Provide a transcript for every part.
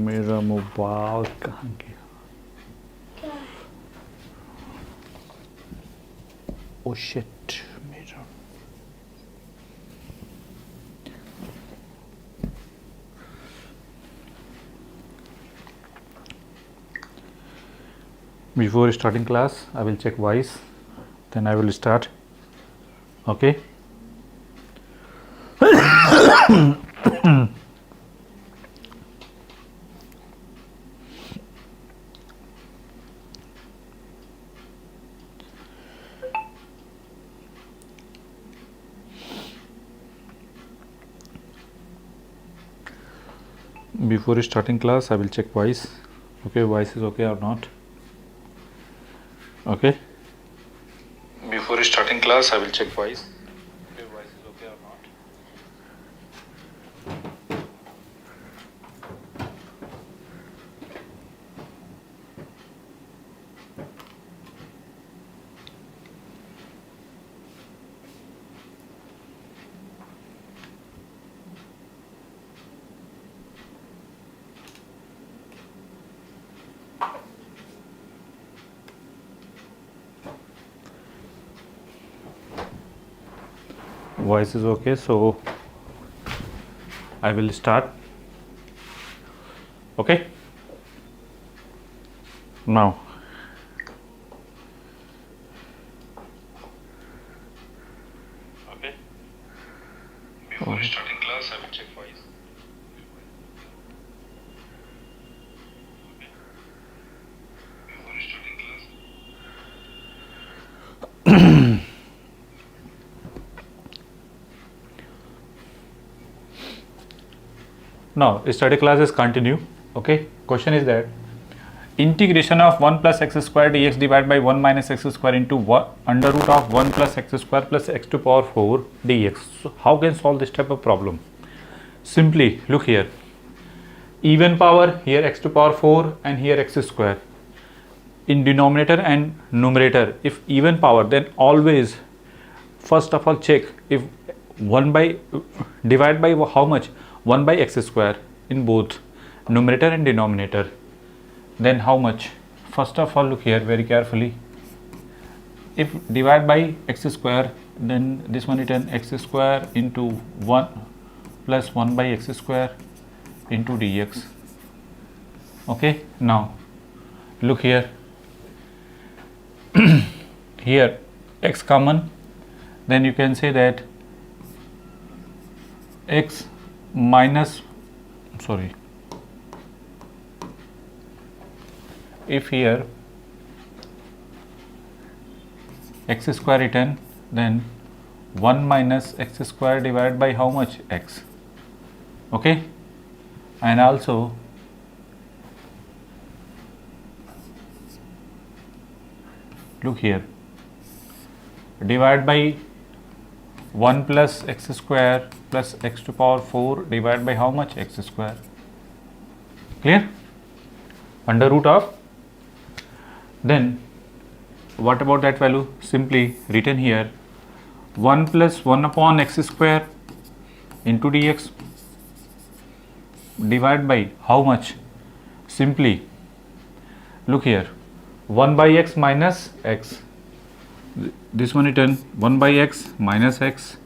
मेरा मोबाइल कहाँ गया? Oh shit, मेरा Before starting class, I will check voice, then I will start. Okay. Before starting class, I will check voice. Okay, voice is okay or not? Okay. Before starting class, I will check voice. Okay, voice is okay or not? Voice is okay, so I will start. Okay. Now, okay. Before starting class, I will check voice. Okay. Before starting class. Now, study class is continue. Okay. Question is that integration of 1 plus x square dx divided by 1 minus x square into under root of 1 plus x square plus x to power 4 dx. So, how can solve this type of problem? Simply look here. Even power, here x to power 4 and here x square. In denominator and numerator, if even power, then always first of all check if 1 by divide by how much? 1 by x square in both numerator and denominator. Then how much? First of all, look here very carefully. If divide by x square, then this one written x square into 1 plus 1 by x square into dx. Okay. Now look here. Here x common, then you can say that x minus, sorry, if here x square written, then 1 minus x square divided by how much? X. Okay. And also look here, divide by 1 plus x square plus x to power 4 divided by how much? X square. Clear? Under root of. Then what about that value? Simply written here 1 plus 1 upon x square into dx divided by how much? Simply look here, 1 by x minus x. This one written 1 by x minus x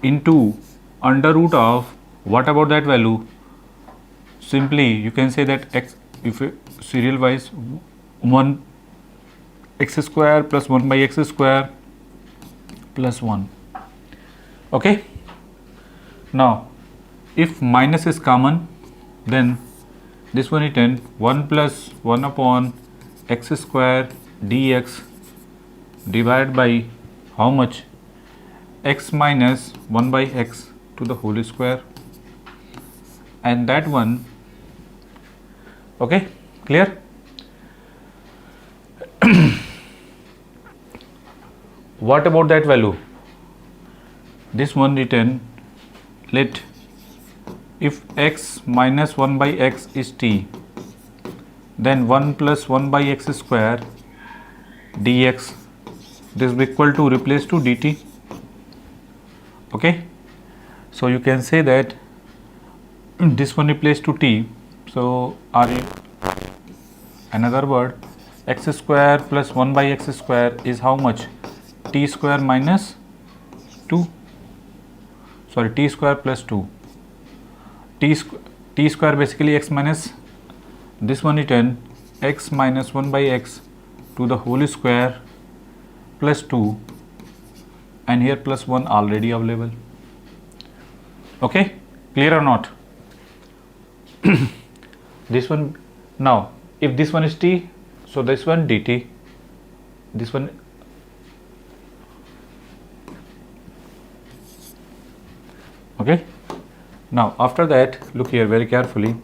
into under root of, what about that value? Simply you can say that x, if serial wise, 1 x square plus 1 by x square plus 1. Okay. Now if minus is common, then this one written 1 plus 1 upon x square dx divided by how much? X minus 1 by x to the whole square, and that one. Okay, clear? What about that value? This one written, let if x minus 1 by x is t, then 1 plus 1 by x square dx, this is equal to replace to dt. Okay, so you can say that this one replace to t, so are you another word, x square plus 1 by x square is how much? T square minus 2, sorry, t square plus 2, t square basically x minus, this one written x minus 1 by x to the whole square plus 2, and here plus 1 already available. Okay, clear or not? This one, now if this one is t, so this one dt, this one, okay. Now after that, look here very carefully,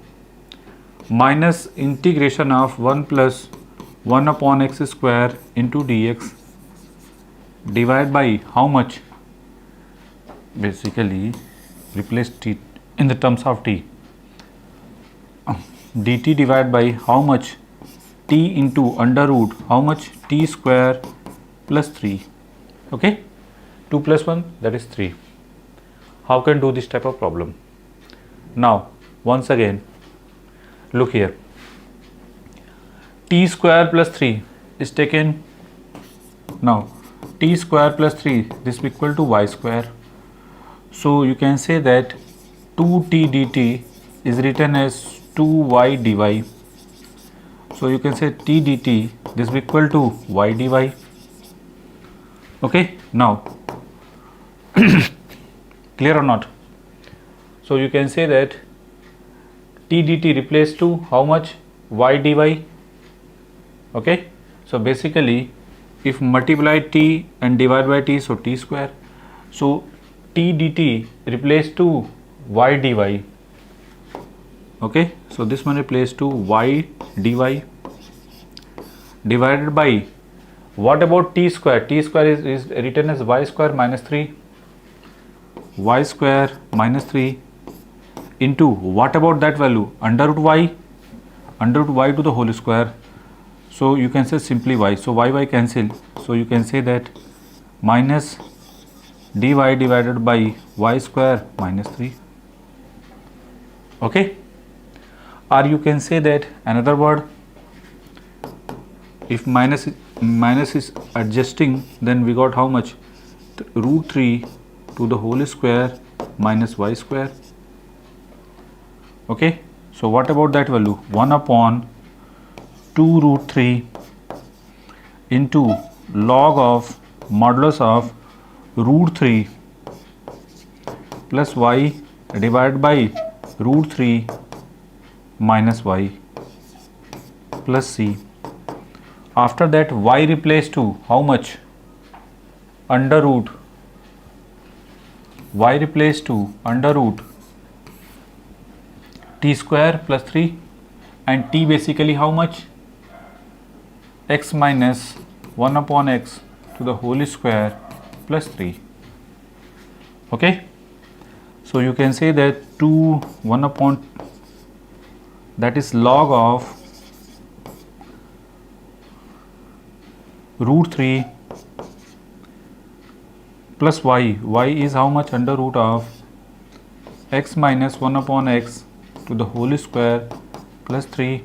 minus integration of 1 plus 1 upon x square into dx divided by how much? Basically replace t in the terms of t, dt divided by how much? T into under root how much? T square plus 3. Okay, 2 plus 1, that is 3. How can do this type of problem? Now once again look here, t square plus 3 is taken, now t square plus 3, this is equal to y square, so you can say that 2t dt is written as 2y dy, so you can say t dt, this is equal to y dy. Okay, now clear or not? So you can say that t dt replaced to how much? Y dy. Okay, so basically if multiply t and divide by t, so t square, so t dt replaced to y dy. Okay, so this one replaced to y dy divided by, what about t square? T square is written as y square minus 3, y square minus 3 into, what about that value? Under root y to the whole square, so you can say simply y, so y cancel, so you can say that minus dy divided by y square minus 3. Okay, or you can say that another word, if minus is adjusting, then we got how much? Root 3 to the whole square minus y square. Okay, so what about that value? 1 upon 2 root 3 into log of modulus of root 3 plus y divided by root 3 minus y plus c. After that y replaced to how much? Under root, y replaced to under root t square plus 3, and t basically how much? X minus 1 upon x to the whole square plus 3. Okay, so you can say that 1 upon, that is log of root 3 plus y is how much? Under root of x minus 1 upon x to the whole square plus 3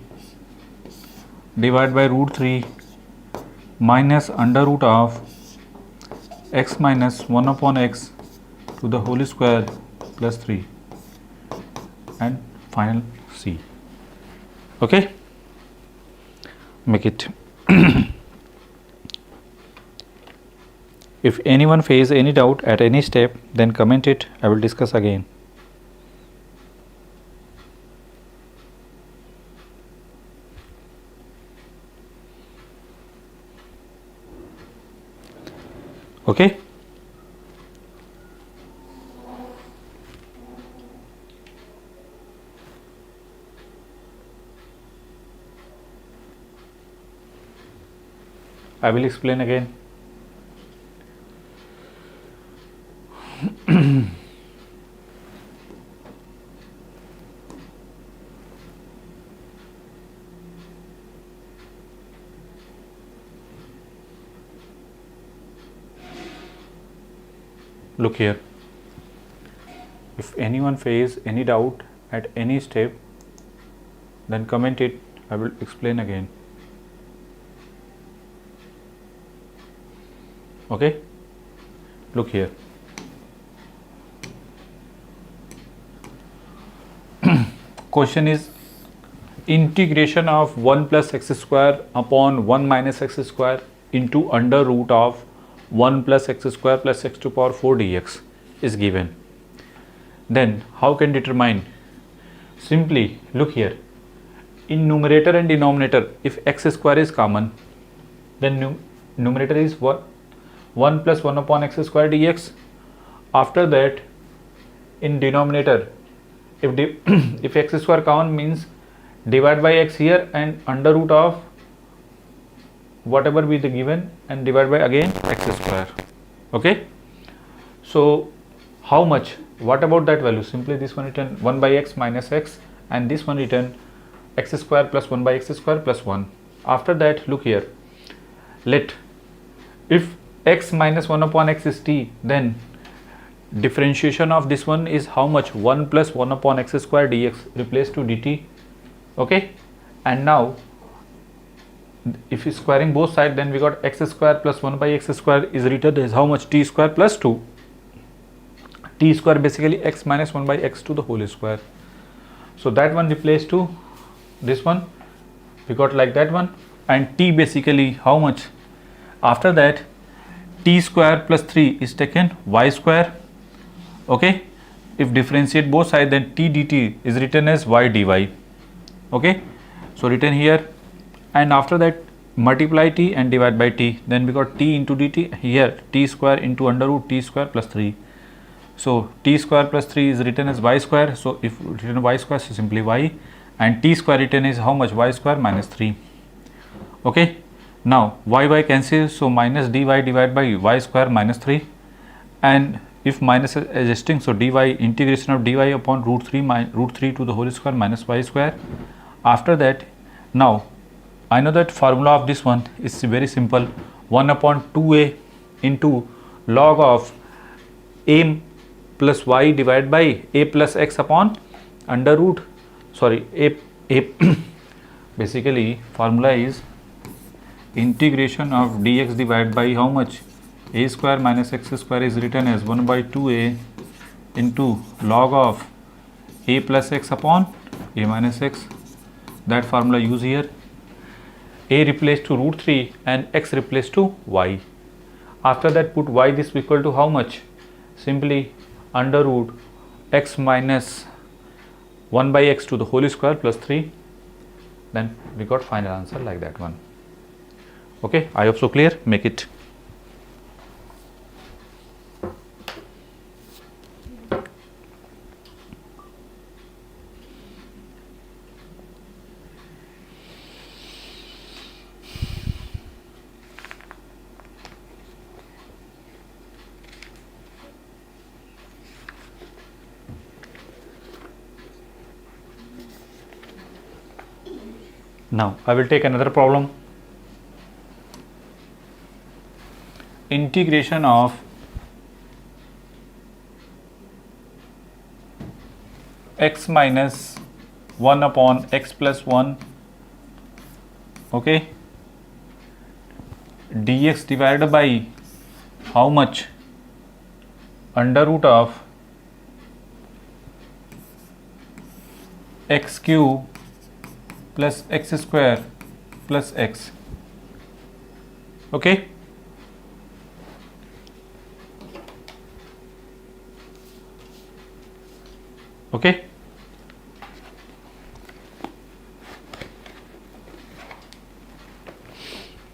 divided by root 3 minus under root of x minus 1 upon x to the whole square plus 3, and final c. Okay, make it. If anyone faces any doubt at any step, then comment it, I will discuss again. Okay, I will explain again. look here, if anyone face any doubt at any step, then comment it, I will explain again. Okay, look here. Question is integration of 1 plus x square upon 1 minus x square into under root of 1 plus x square plus x to power 4 dx is given. Then how can determine? Simply look here, in numerator and denominator, if x square is common, then numerator is what? 1 plus 1 upon x square dx. After that, in denominator, if x square common means divide by x here and under root of whatever be the given and divide by again x square. Okay, so how much? What about that value? Simply this one written 1 by x minus x, and this one written x square plus 1 by x square plus 1. After that, look here, let if x minus 1 upon x is t, then differentiation of this one is how much? 1 plus 1 upon x square dx replaced to dt. Okay, and now if is squaring both sides, then we got x square plus 1 by x square is written as how much? T square plus 2. T square basically x minus 1 by x to the whole square. So that one replaced to this one, we got like that one, and t basically how much? After that, t square plus 3 is taken y square. Okay, if differentiate both sides, then t dt is written as y dy. Okay, so written here, and after that multiply t and divide by t, then we got t into dt, here t square into under root t square plus 3. So t square plus 3 is written as y square, so if written y square, so simply y, and t square written is how much? Y square minus 3. Okay, now y cancel, so minus dy divided by y square minus 3, and if minus is adjusting, so dy, integration of dy upon root 3 to the whole square minus y square. After that, now I know that formula of this one is very simple, 1 upon 2a into log of a plus y divided by a plus x upon under root, sorry, a basically formula is integration of dx divided by how much? A square minus x square is written as 1 by 2a into log of a plus x upon a minus x. That formula use here. A replaced to root 3 and x replaced to y. After that, put y this equal to how much? Simply under root x minus 1 by x to the whole square plus 3. Then we got final answer like that one. Okay, I hope so clear. Make it. Now I will take another problem. Integration of x minus 1 upon x plus 1, okay, dx divided by how much? Under root of x cube plus x square plus x. Okay, okay,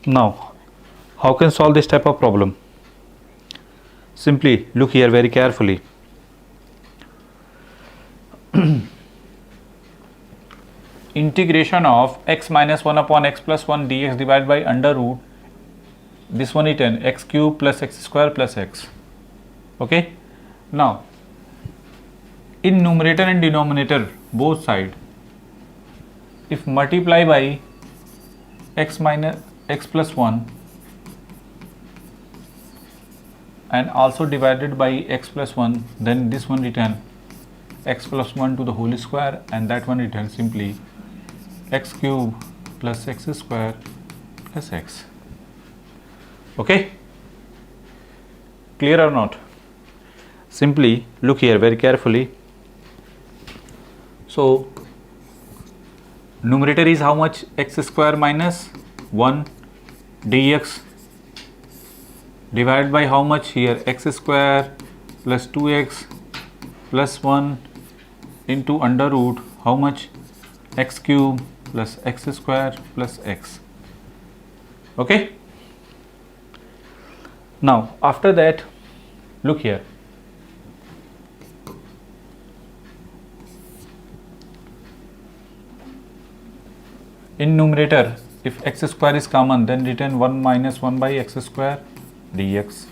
now how can solve this type of problem? Simply look here very carefully. Integration of x minus 1 upon x plus 1 dx divided by under root this one written x cube plus x square plus x. Okay, now in numerator and denominator both side, if multiply by x minus x plus 1 and also divided by x plus 1, then this one written x plus 1 to the whole square, and that one written simply x cube plus x square plus x. Okay, clear or not? Simply look here very carefully. So numerator is how much? X square minus 1 dx divided by how much here? X square plus 2x plus 1 into under root how much? X cube plus x square plus x. Okay, now after that look here, in numerator if x square is common, then written 1 minus 1 by x square dx.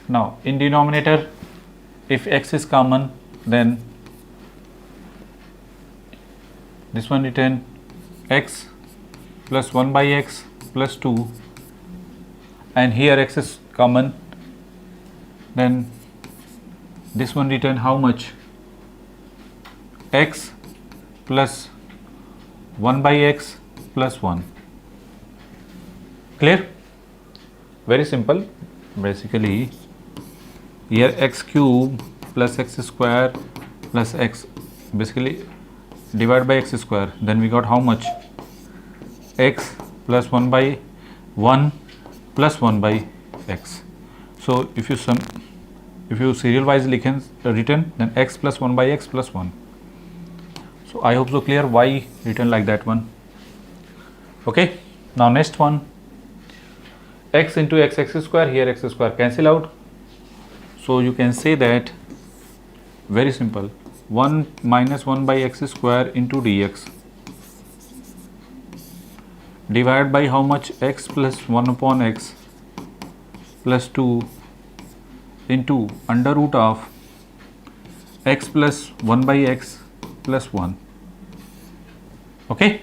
Now in denominator if x is common, then this one written x plus 1 by x plus 2, and here x is common, then this one written how much? X plus 1 by x plus 1. Clear? Very simple. Basically here x cube plus x square plus x, basically divided by x square, then we got how much? X plus 1 by 1 plus 1 by x. So if you serial wise written, then x plus 1 by x plus 1. So I hope so clear why written like that one. Okay, now next one, x into x square, here x square cancel out, so you can say that very simple, 1 minus 1 by x square into dx divided by how much? X plus 1 upon x plus 2 into under root of x plus 1 by x plus 1. Okay,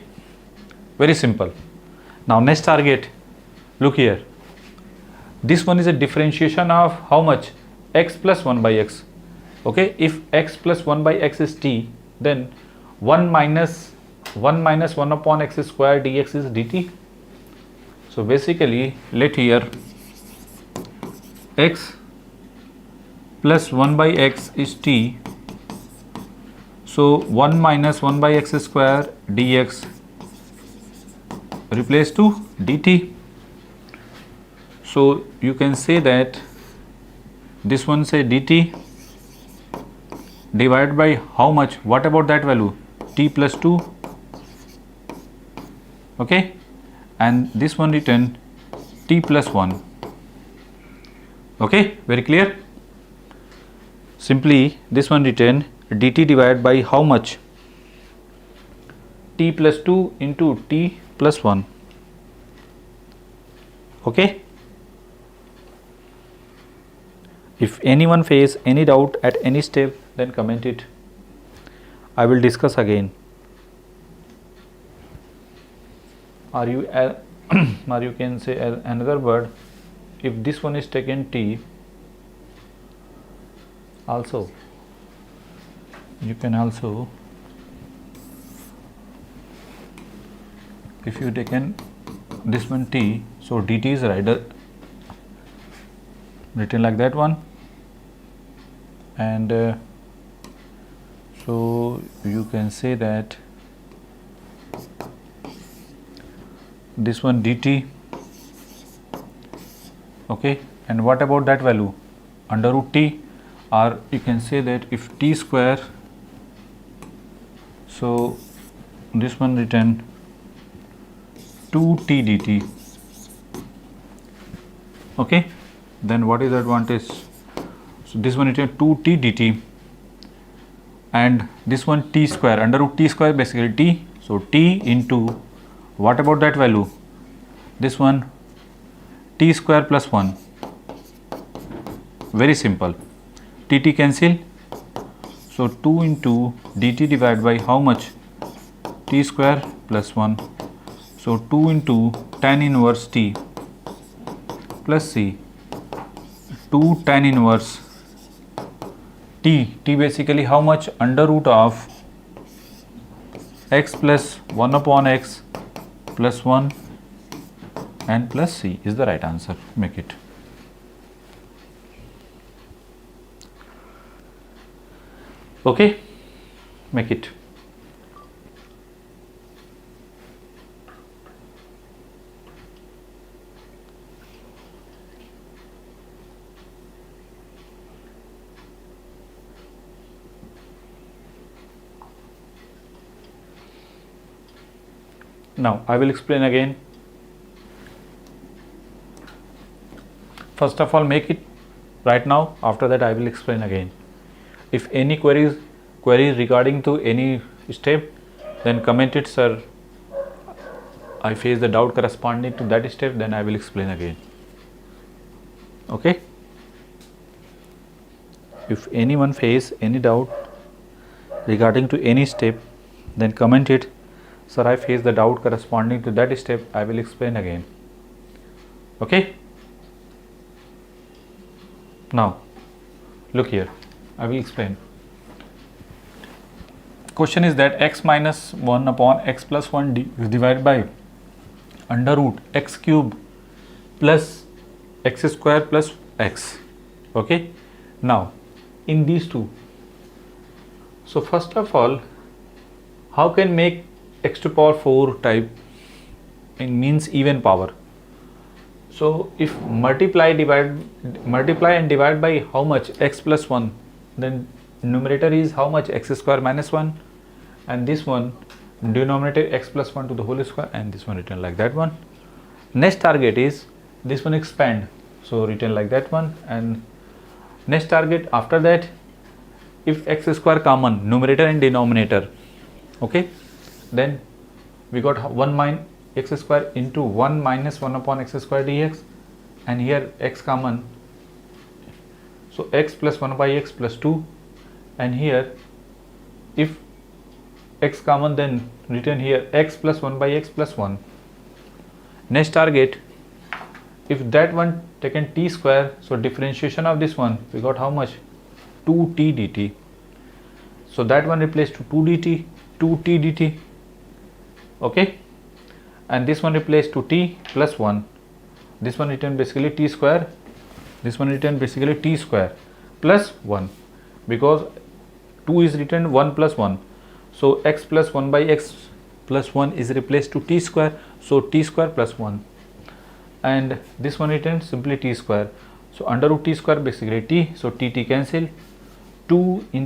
very simple. Now next target, look here, this one is a differentiation of how much? X plus 1 by x. Okay, if x plus 1 by x is t, then 1 minus 1 upon x square dx is dt. So basically let here x plus 1 by x is t, so 1 minus 1 by x square dx replace to dt. So you can say that this one say dt divided by how much? What about that value? T plus 2. Okay, and this one written t plus 1. Okay, very clear. Simply this one written dt divided by how much? T plus 2 into t plus 1. Okay, if anyone face any doubt at any step, then comment it. I will discuss again. Or you can say another word, if this one is taken t, also you can also, if you taken this one t, so dt is written like that one, and so you can say that this one dt. Okay, and what about that value? Under root t, or you can say that if t square, so this one written 2t dt. Okay, then what is the advantage? So this one written 2t dt, and this one t square, under root t square basically t, so t into what about that value? This one t square plus 1. Very simple, tt cancel, so 2 into dt divided by how much? T square plus 1, so 2 into tan inverse t plus c, 2 tan inverse t. T basically how much? Under root of x plus 1 upon x plus 1 and plus c is the right answer. Make it. Okay, make it. Now I will explain again. First of all, make it right now. After that I will explain again. If any queries regarding to any step, then comment it, sir. I face the doubt corresponding to that step, then I will explain again. Okay. If anyone face any doubt regarding to any step, then comment it, sir. I face the doubt corresponding to that step. I will explain again. Okay. Now look here. I will explain. Question is that x minus 1 upon x plus 1 is divided by under root x cube plus x square plus x. Okay. Now in these two, so first of all, how can make x to power 4 type in means even power? So if multiply and divide by how much? X plus 1, then numerator is how much? X square minus 1, and this one denominator x plus 1 to the whole square, and this one written like that one. Next target is this one expand, so written like that one. And next target after that, if x square common numerator and denominator, okay, then we got 1 minus x square into 1 minus 1 upon x square dx, and here x common, so x plus 1 by x plus 2, and here if x common, then written here x plus 1 by x plus 1. Next target, if that one taken t square, so differentiation of this one, we got how much? 2t dt, so that one replaced to 2t dt. Okay. And this one replaced to t plus 1, this one written basically t square, this one written basically t square plus 1, because 2 is written 1 plus 1, so x plus 1 by x plus 1 is replaced to t square, so t square plus 1, and this one written simply t square, so under root t square basically t, so t cancel, 2 into